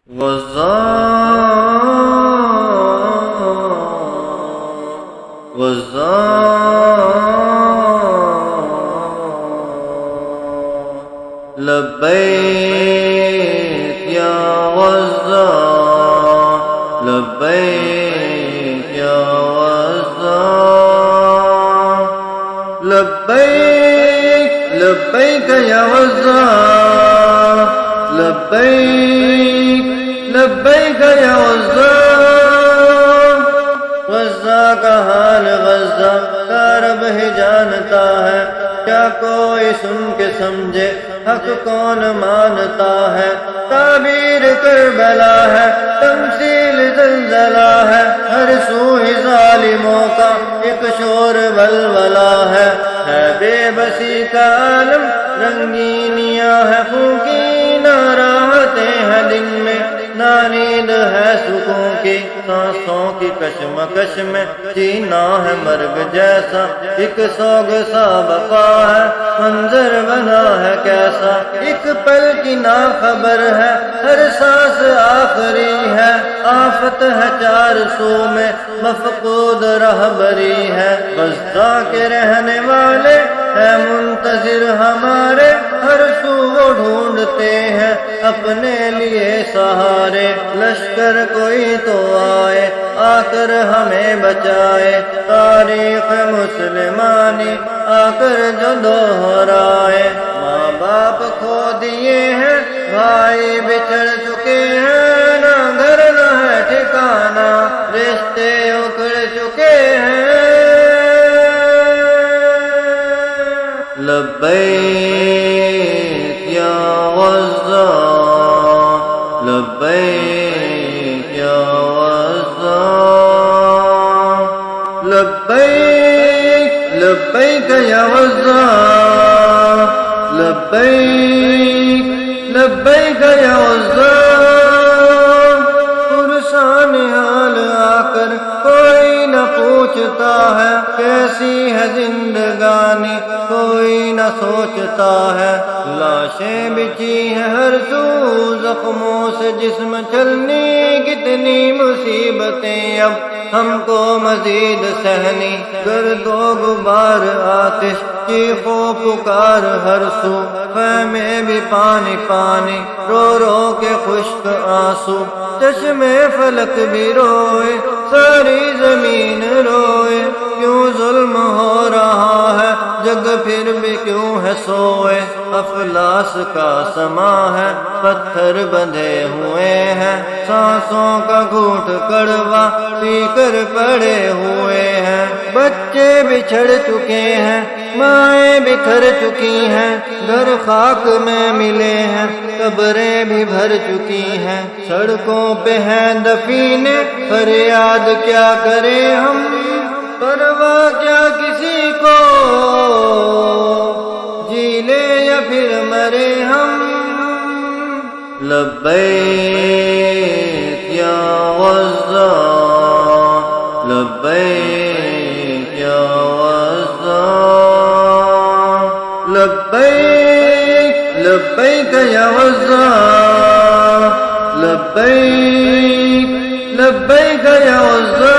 غزہ غزہ لبیک یا غزہ لبیک یا غزہ لبیک لبیک یا غزہ لبیک لبیک یا غزہ غزہ کا حال غزہ کا رب ہی جانتا ہے، کیا کوئی سن کے سمجھے حق کون مانتا ہے؟ تعبیر کربلا ہے، تمثیل زلزلہ ہے، ہر سو ہی ظالموں کا ایک شور ولولہ ہے بے بسی کا عالم، رنگینیاں ہے پھونکی، نہ راحتیں ہیں دن میں نہ نیند ہے سکون کی، سانسوں کی کشمکش میں جینا ہے مرگ جیسا، ایک سوگ سا بقا ہے، منظر بنا ہے کیسا، ایک پل کی نا خبر ہے، ہر سانس آخری ہے، آفت ہے چار سو میں، مفقود رہبری ہے، غزہ کے رہنے والے ہے منتظر ہمارے، ہر سو وہ ڈھونڈتے ہیں اپنے لیے سہارے، لشکر کوئی تو آئے آ کر ہمیں بچائے، تاریخ مسلمانی آ کر جو دوہرائے، ماں باپ کھو دیے ہیں، بھائی بچھڑ چکے ہیں، نہ گھر نہ ہے ٹھکانا، رشتے اکھڑ چکے ہیں، لبیک یا غزہ لبیک یا غزہ لبیک لبیک یا غزہ لبیک لبیک یا غزہ پرسان حال آ کر کوئی نہ پوچھتا ہے، کیسی ہے زندگانی کوئی نہ سوچتا ہے، لاشیں بچھی ہیں ہر سو، زخموں سے جسم چھلنی، کتنی مصیبتیں اب ہم کو مزید سہنی، گرد و غبار آتش چیخ و پکار ہر سو، خیمے بھی پانی پانی رو رو کے خشک آنسو، چشمے فلک بھی روئے، ساری زمین روئے، کیوں ظلم ہو رہا ہے جگ پھر بھی کیوں ہے سوئے، افلاس کا سما ہے، پتھر بندھے ہوئے ہیں، سانسوں کا گھونٹ کڑوا پی کر پڑے ہوئے ہیں، بچے بچھڑ چکے ہیں، مائیں بکھر چکی ہیں، گھر خاک میں ملے ہیں، قبریں بھی بھر چکی ہیں، سڑکوں پہ ہیں دفینے، فریاد کیا کریں ہم، پرواہ کیا کسی کو، جی لے یا پھر مرے ہم، لبیک یا غزہ لبیک یا غزہ لبیک لبیک یا غزہ لبیک لبیک یا غزہ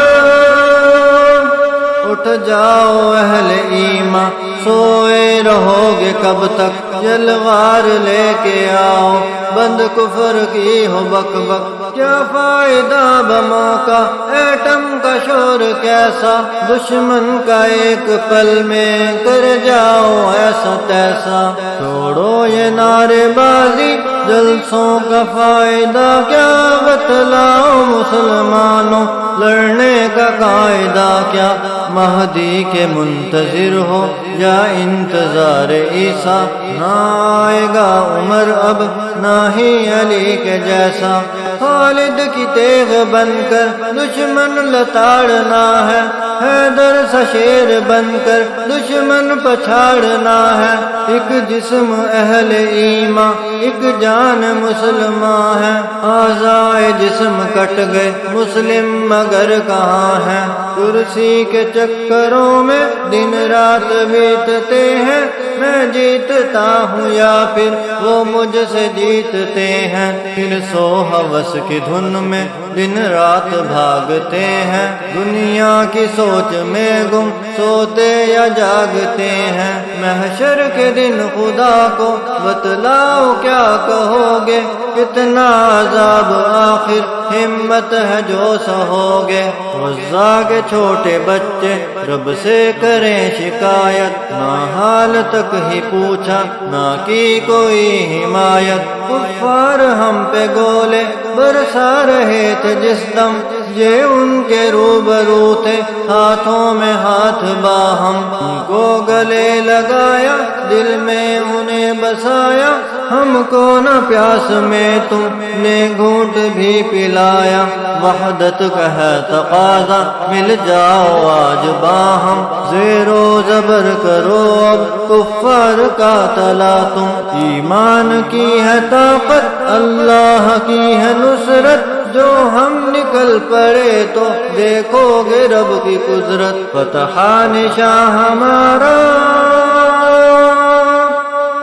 اٹھ جاؤ اہل ایمان، سوئے رہو گے کب تک، جلوار لے کے آؤ، بند کفر کی ہو بک بک، کیا فائدہ بموں کا، ایٹم کا شور کیسا، دشمن کا ایک پل میں کر جاؤ ایسا تیسا، چھوڑو یہ نعرے بازی، جلسوں کا فائدہ کیا، بتلاؤ مسلمانوں لڑنے کا قاعدہ کیا، مہدی کے منتظر ہو یا انتظار عیسیٰ، نہ آئے گا عمر اب نہ ہی علی کے جیسا، خالد کی تیغ بن کر دشمن لتاڑنا ہے، حیدر سا شیر بن کر دشمن پچھاڑنا ہے، ایک جسم اہل ایمان ایک جان مسلمان ہے، اعضائے جسم کٹ گئے مسلم مگر کہاں ہے، کرسی کے چکروں میں دن رات بیتتے ہیں، میں جیتتا ہوں یا پھر وہ مجھ سے جیتتے ہیں، پھر سو ہوس کی دھن میں دن رات بھاگتے ہیں، دنیا کی سوچ میں گم سوتے یا جاگتے ہیں، محشر کے دن خدا کو بتلاؤ کیا کہو گے، کتنا عذاب آخر ہمت ہے جو سہو گے، غزہ کے چھوٹے بچے رب سے کریں شکایت، نہ حال تک ہی پوچھا نہ کی کوئی حمایت، کفار ہم پہ گولے برسا رہے تھے جس دم، یہ ان کے روبرو تھے ہاتھوں میں ہاتھ باہم، ان کو گلے لگایا دل میں انہیں بسایا، ہم کو نہ پیاس میں تم نے گھونٹ بھی پلایا، وحدت کا ہے تقاضا مل جاؤ آج باہم، زیر و زبر کرو اب کفار کا تلا تم، ایمان کی ہے طاقت اللہ کی ہے نصرت، جو ہم نکل پڑے تو دیکھو گے رب کی قدرت، فتح نشاں ہمارا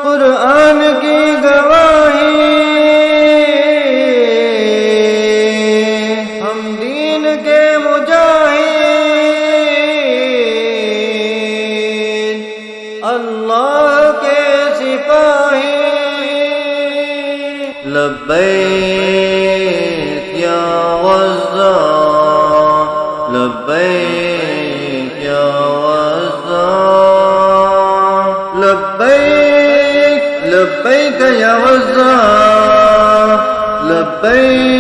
قرآن کی گواہی، ہم دین کے مجاہد، اللہ کے سپاہی، لبیک یا غزہ، لبیک یا غزہ، لبیک لبیک یا غزہ، لبیک